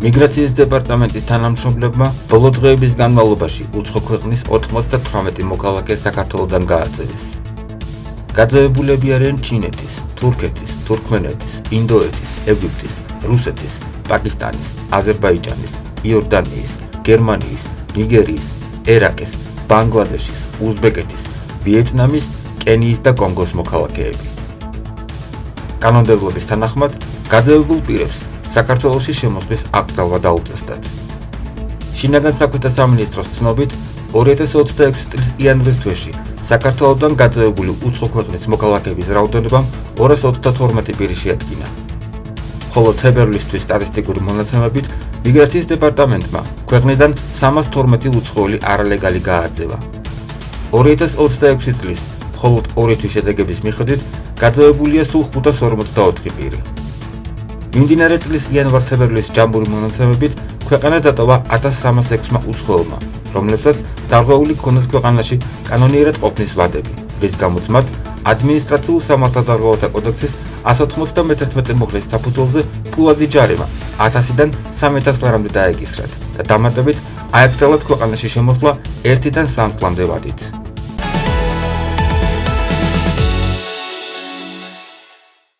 მიგრაციის დეპარტამენტის თანამშრომლებმა ბოლო დღეების განმავლობაში უცხო ქვეყნის 98 მოქალაქე საქართველოდან გააძევეს. გაძევებულები არიან ჩინეთის, თურქეთის, თურქმენეთის, ინდოეთის, ეგვიპტის, რუსეთის, პაკისტანის, აზერბაიჯანის, იორდანიის, გერმანიის, ნიგერიის, ერაყის, ბანგლადეშის, უზბეკეთის, ვიეტნამის, კენიის და კონგოს მოქალაქეები. კანონმდებლობის თანახმად, გაძევებულ პირებს საქართველოში შემოსვლის აკრძალვა დაუწესდათ. შინაგან საქმეთა სამინისტროს ცნობით, 2026 წლის იანვრის თვეში საქართველოდან გაძევებული უცხო ქვეყნის მოქალაქეების რაოდენობამ 232 პირი შეადგინა. ხოლო თებერვლისთვის სტატისტიკური მონაცემებით მიგრაციის დეპარტამენტმა ქვეყნიდან 312 უცხოელი არალეგალი გააძევა. 2026 წლის მხოლოდ 2 თვის შედეგების მიხედვით გაძევებულია სულ 544 პირი. მიმდინარე წლის იანვარ-თებერვლის ჯამბური მონაცემებით ქვეყანა დატოვა 1306 უცხოელმა, რომლებსაც დარღვეული ჰქონდათ ქვეყანაში კანონიერად ყოფნის ვადები, რის გამოც მათ ადმინისტრაციულ სამართალდარღვევათა კოდექსის 191 მოხლის საფუძველზე ფულადი ჯარიმა 1000-დან 3000 ლარამდე დაეკისრათ და დამატებით აეკრძალათ ქვეყანაში შემოსვლა 1-დან 3 წლამდე ვადით.